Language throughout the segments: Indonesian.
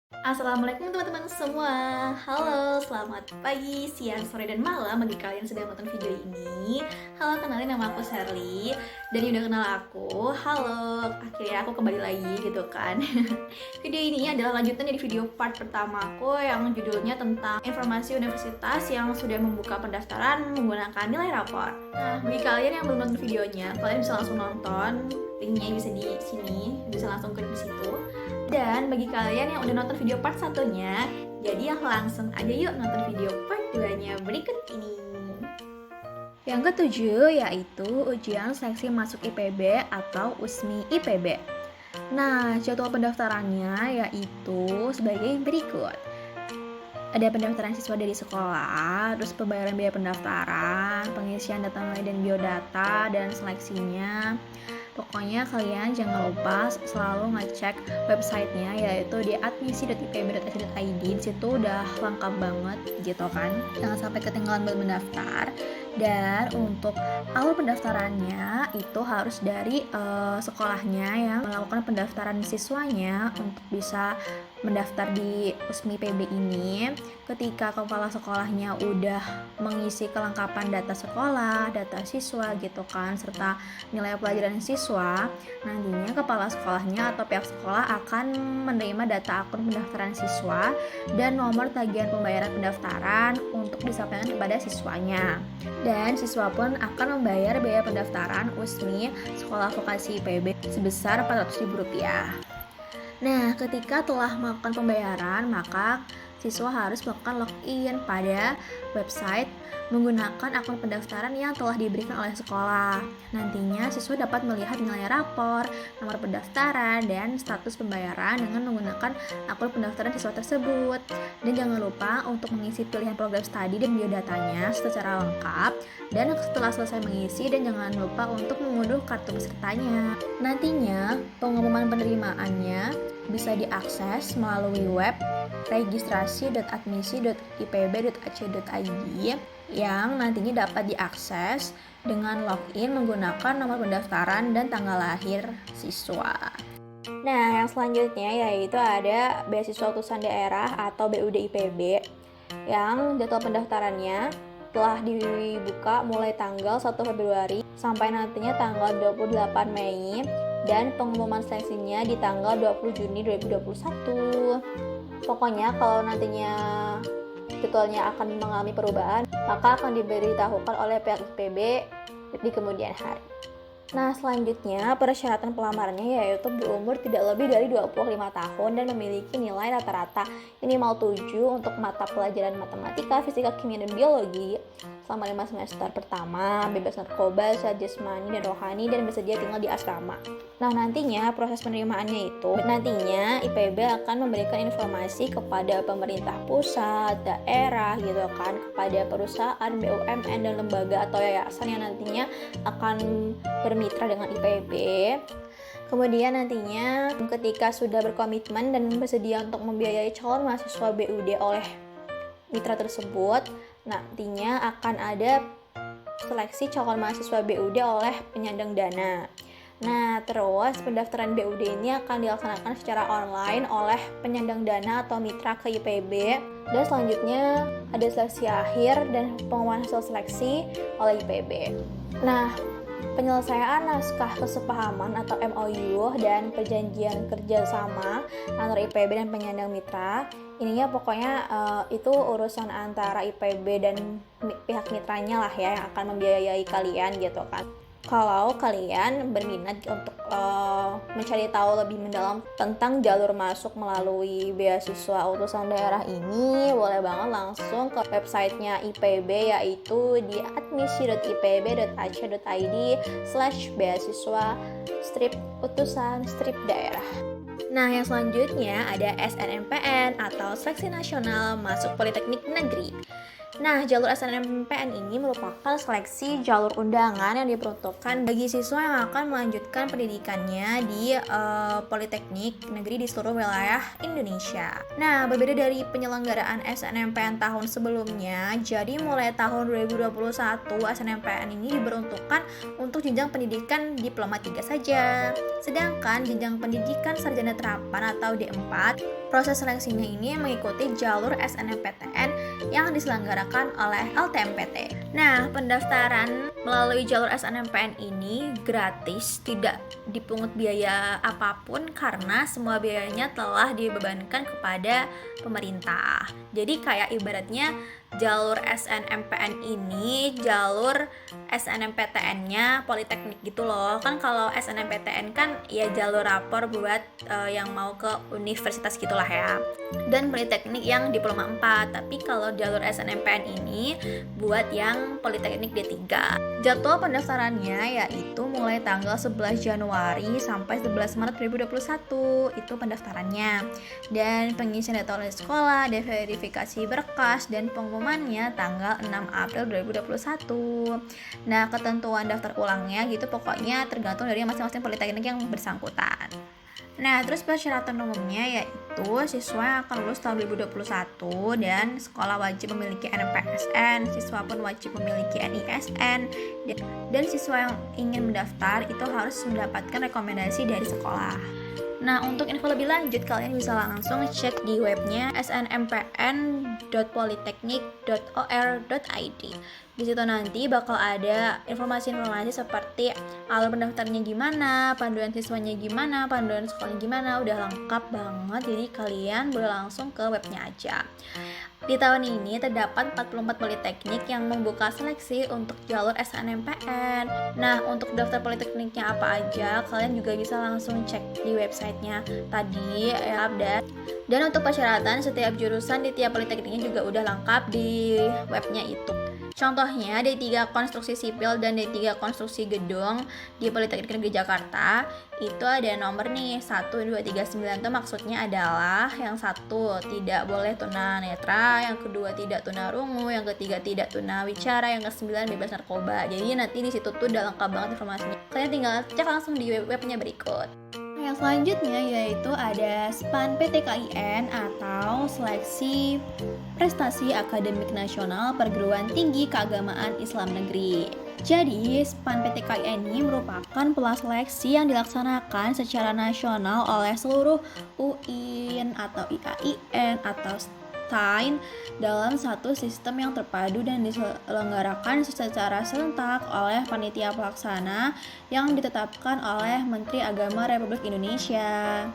Assalamualaikum teman-teman semua. Halo, selamat pagi, siang, sore, dan malam bagi kalian yang sedang menonton video ini. Halo, kenalin nama aku Sherly. Dan yang udah kenal aku, halo. Akhirnya aku kembali lagi gitu kan. Video ini adalah lanjutan dari video part pertama aku yang judulnya tentang informasi universitas yang sudah membuka pendaftaran menggunakan nilai rapor. Nah, bagi kalian yang belum nonton videonya, kalian bisa langsung nonton. Linknya bisa di sini, bisa langsung klik di situ. Dan bagi kalian yang udah nonton video part satunya, jadi langsung aja yuk nonton video part 2-nya berikut ini. Yang ketujuh yaitu ujian seleksi masuk IPB atau USMI IPB. Nah, jadwal pendaftarannya yaitu sebagai berikut. Ada pendaftaran siswa dari sekolah, terus pembayaran biaya pendaftaran, pengisian data nilai dan biodata, dan seleksinya. Pokoknya kalian jangan lupa selalu ngecek websitenya yaitu di admisi.ipb.ac.id. Di situ udah lengkap banget gitu kan. Jangan sampai ketinggalan buat mendaftar. Dan untuk awal pendaftarannya itu harus dari sekolahnya yang melakukan pendaftaran siswanya untuk bisa mendaftar di USMI PB ini. Ketika kepala sekolahnya udah mengisi kelengkapan data sekolah, data siswa gitu kan, serta nilai pelajaran siswa, nantinya kepala sekolahnya atau pihak sekolah akan menerima data akun pendaftaran siswa dan nomor tagihan pembayaran pendaftaran untuk disampaikan kepada siswanya. Dan siswa pun akan membayar biaya pendaftaran USMI Sekolah Vokasi IPB sebesar Rp400.000. Nah, ketika telah melakukan pembayaran, maka siswa harus melakukan login pada website menggunakan akun pendaftaran yang telah diberikan oleh sekolah. Nantinya siswa dapat melihat nilai rapor, nomor pendaftaran, dan status pembayaran dengan menggunakan akun pendaftaran siswa tersebut. Dan jangan lupa untuk mengisi pilihan program studi dan biodatanya secara lengkap. Dan setelah selesai mengisi, dan jangan lupa untuk mengunduh kartu pesertanya. Nantinya pengumuman penerimaannya bisa diakses melalui web registrasi.admisi.ipb.ac.id yang nantinya dapat diakses dengan login menggunakan nomor pendaftaran dan tanggal lahir siswa. Nah, yang selanjutnya yaitu ada beasiswa utusan daerah atau BUD IPB yang jadwal pendaftarannya telah dibuka mulai tanggal 1 Februari sampai nantinya tanggal 28 Mei dan pengumuman seleksinya di tanggal 20 Juni 2021. Pokoknya kalau nantinya jadwalnya akan mengalami perubahan, maka akan diberitahukan oleh pihak IPB di kemudian hari. Nah, selanjutnya persyaratan pelamarannya yaitu berumur tidak lebih dari 25 tahun dan memiliki nilai rata-rata minimal 7 untuk mata pelajaran matematika, fisika, kimia, dan biologi selama 5 semester pertama, bebas narkoba, sehat jasmani dan rohani, dan bersedia tinggal di asrama. Nah, nantinya proses penerimaannya itu nantinya IPB akan memberikan informasi kepada pemerintah pusat, daerah gitu kan, kepada perusahaan, BUMN, dan lembaga atau yayasan yang nantinya akan bermitra dengan IPB. Kemudian nantinya ketika sudah berkomitmen dan bersedia untuk membiayai calon mahasiswa BUD oleh mitra tersebut, nantinya akan ada seleksi calon mahasiswa BUD oleh penyandang dana. Nah, terus pendaftaran BUD ini akan dilaksanakan secara online oleh penyandang dana atau mitra ke IPB. Dan selanjutnya ada seleksi akhir dan pengumuman hasil seleksi oleh IPB. Nah, penyelesaian naskah kesepahaman atau MOU dan perjanjian kerjasama antara IPB dan penyandang mitra, ininya pokoknya itu urusan antara IPB dan pihak mitranya lah ya yang akan membiayai kalian gitu kan. Kalau kalian berminat untuk mencari tahu lebih mendalam tentang jalur masuk melalui beasiswa utusan daerah ini, boleh banget langsung ke websitenya IPB yaitu di admisi.ipb.ac.id/beasiswa-utusan-daerah. Nah, yang selanjutnya ada SNMPN atau Seleksi Nasional Masuk Politeknik Negeri. Nah, jalur SNMPTN ini merupakan seleksi jalur undangan yang diperuntukkan bagi siswa yang akan melanjutkan pendidikannya di Politeknik Negeri di seluruh wilayah Indonesia. Nah, berbeda dari penyelenggaraan SNMPTN tahun sebelumnya, jadi mulai tahun 2021 SNMPTN ini diperuntukkan untuk jenjang pendidikan diploma 3 saja. Sedangkan jenjang pendidikan sarjana terapan atau D4, proses seleksinya ini mengikuti jalur SNMPTN yang diselenggarakan oleh LTMPT. Nah, pendaftaran melalui jalur SNMPTN ini gratis, tidak dipungut biaya apapun karena semua biayanya telah dibebankan kepada pemerintah. Jadi kayak ibaratnya jalur SNMPTN ini jalur SNMPTN-nya Politeknik gitu loh. Kan kalau SNMPTN kan ya jalur rapor buat yang mau ke universitas gitulah ya. Dan Politeknik yang diploma 4. Tapi kalau jalur SNMPTN ini buat yang Politeknik D3. Jadwal pendaftarannya yaitu mulai tanggal 11 Januari sampai 11 Maret 2021. Itu pendaftarannya. Dan pengisian data oleh sekolah, dan verifikasi berkas dan pengumumannya tanggal 6 April 2021. Nah, ketentuan daftar ulangnya gitu pokoknya tergantung dari masing-masing politeknik yang bersangkutan. Nah, terus persyaratan umumnya yaitu siswa yang akan lulus tahun 2021 dan sekolah wajib memiliki NPSN, siswa pun wajib memiliki NISN, dan siswa yang ingin mendaftar itu harus mendapatkan rekomendasi dari sekolah. Nah, untuk info lebih lanjut kalian bisa langsung cek di webnya snmpn.politeknik.or.id. Di situ nanti bakal ada informasi-informasi seperti alur pendaftarnya gimana, panduan siswanya gimana, panduan sekolahnya gimana, udah lengkap banget. Jadi kalian boleh langsung ke webnya aja. Di tahun ini terdapat 44 politeknik yang membuka seleksi untuk jalur SNMPTN. Nah, untuk daftar politekniknya apa aja, kalian juga bisa langsung cek di websitenya tadi ya. Dan untuk persyaratan setiap jurusan di tiap politekniknya juga udah lengkap di webnya itu. Contohnya D3 Konstruksi Sipil dan D3 Konstruksi Gedung di Politeknik Negeri Jakarta itu ada nomor nih 1, 2, 3, 9 itu maksudnya adalah yang satu tidak boleh tunanetra, yang kedua tidak tunarungu, yang ketiga tidak tunawicara, yang ke-9 bebas narkoba. Jadi nanti di situ tuh udah lengkap banget informasinya. Kalian tinggal cek langsung di webnya berikut. Yang selanjutnya yaitu ada SPAN PTKIN atau Seleksi Prestasi Akademik Nasional Perguruan Tinggi Keagamaan Islam Negeri. Jadi, SPAN PTKIN ini merupakan seleksi yang dilaksanakan secara nasional oleh seluruh UIN atau IAIN atau STAIN dalam satu sistem yang terpadu dan diselenggarakan secara serentak oleh panitia pelaksana yang ditetapkan oleh Menteri Agama Republik Indonesia.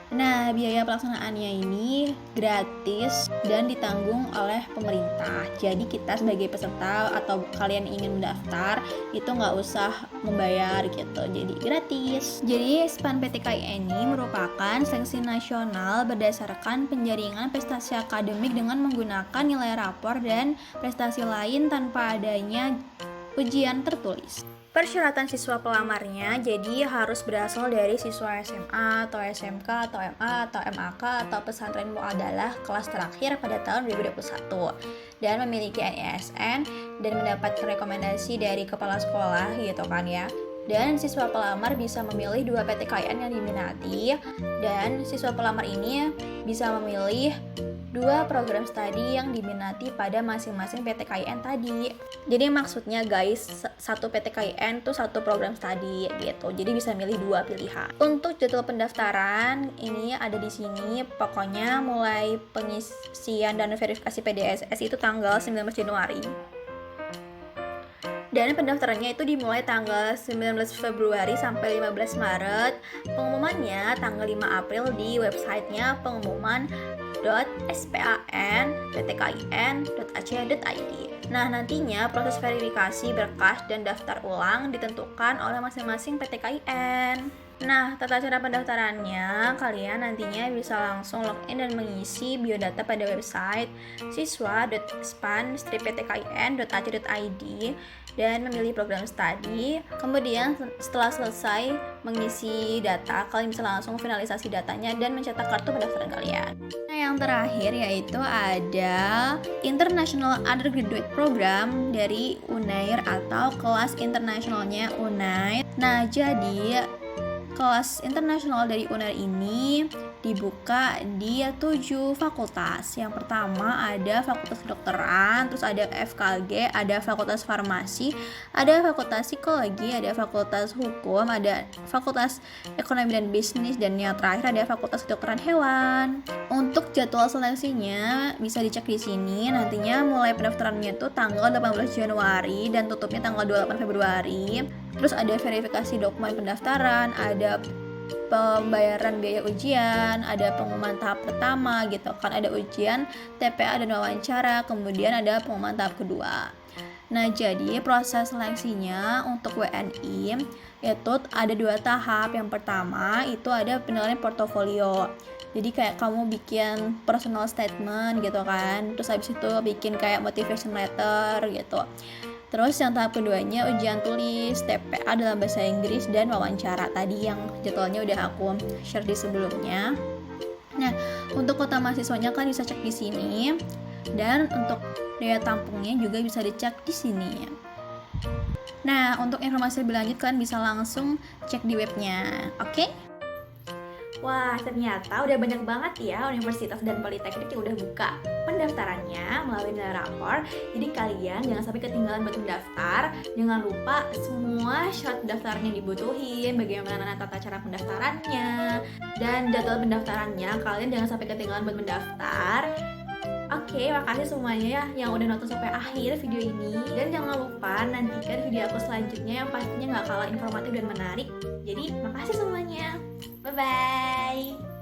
Nah, biaya pelaksanaannya ini gratis dan ditanggung oleh pemerintah. Jadi kita sebagai peserta atau kalian ingin mendaftar itu nggak usah membayar gitu, jadi gratis. Jadi SPAN PTKIN ini merupakan seleksi nasional berdasarkan penjaringan prestasi akademik dengan menggunakan nilai rapor dan prestasi lain tanpa adanya ujian tertulis. Persyaratan siswa pelamarnya jadi harus berasal dari siswa SMA atau SMK atau MA atau MAK atau pesantren muadalah kelas terakhir pada tahun 2021 dan memiliki NISN dan mendapatkan rekomendasi dari kepala sekolah gitu kan ya. Dan siswa pelamar bisa memilih 2 PTKIN yang diminati dan siswa pelamar ini bisa memilih 2 program studi yang diminati pada masing-masing PTKIN tadi. Jadi maksudnya guys, 1 PTKIN tuh 1 program studi gitu. Jadi bisa milih 2 pilihan. Untuk jadwal pendaftaran ini ada di sini. Pokoknya mulai pengisian dan verifikasi PDSS itu tanggal 19 Januari. Dan pendaftarannya itu dimulai tanggal 19 Februari sampai 15 Maret. Pengumumannya tanggal 5 April di websitenya pengumuman.span.ptkin.ac.id. Nah, nantinya proses verifikasi berkas dan daftar ulang ditentukan oleh masing-masing PTKIN. Nah, tata cara pendaftarannya, kalian nantinya bisa langsung login dan mengisi biodata pada website siswa.span-ptkin.ac.id dan memilih program studi. Kemudian setelah selesai mengisi data, kalian bisa langsung finalisasi datanya dan mencetak kartu pendaftaran kalian. Nah, yang terakhir yaitu ada International Undergraduate Program dari UNAIR atau kelas internasionalnya UNAIR. Nah, jadi kelas internasional dari UNER ini dibuka di 7 fakultas. Yang pertama ada Fakultas Kedokteran, terus ada FKG, ada Fakultas Farmasi, ada Fakultas Psikologi, ada Fakultas Hukum, ada Fakultas Ekonomi dan Bisnis, dan yang terakhir ada Fakultas Kedokteran Hewan. Untuk jadwal seleksinya bisa dicek di sini. Nantinya mulai pendaftarannya itu tanggal 18 Januari dan tutupnya tanggal 28 Februari. Terus ada verifikasi dokumen pendaftaran, ada pembayaran biaya ujian, ada pengumuman tahap pertama gitu kan, ada ujian, TPA dan wawancara, kemudian ada pengumuman tahap kedua. Nah, jadi proses seleksinya untuk WNI itu ada 2 tahap. Yang pertama itu ada penilaian portofolio. Jadi kayak kamu bikin personal statement gitu kan, terus habis itu bikin kayak motivation letter gitu. Terus yang tahap keduanya ujian tulis, TPA dalam bahasa Inggris, dan wawancara tadi yang jadwalnya udah aku share di sebelumnya. Nah, untuk kota mahasiswanya kan bisa cek di sini, dan untuk daya tampungnya juga bisa dicek di sini. Nah, untuk informasi lebih lanjut kalian bisa langsung cek di webnya, oke? Wah, ternyata udah banyak banget ya universitas dan politeknik yang udah buka pendaftarannya melalui nilai rapor. Jadi kalian jangan sampai ketinggalan buat mendaftar. Jangan lupa semua syarat pendaftaran yang dibutuhin, bagaimana tata cara pendaftarannya, dan jadwal pendaftarannya. Kalian jangan sampai ketinggalan buat mendaftar. Oke, makasih semuanya ya yang udah nonton sampai akhir video ini. Dan jangan lupa nantikan video aku selanjutnya yang pastinya gak kalah informatif dan menarik. Jadi, makasih semuanya. Bye-bye.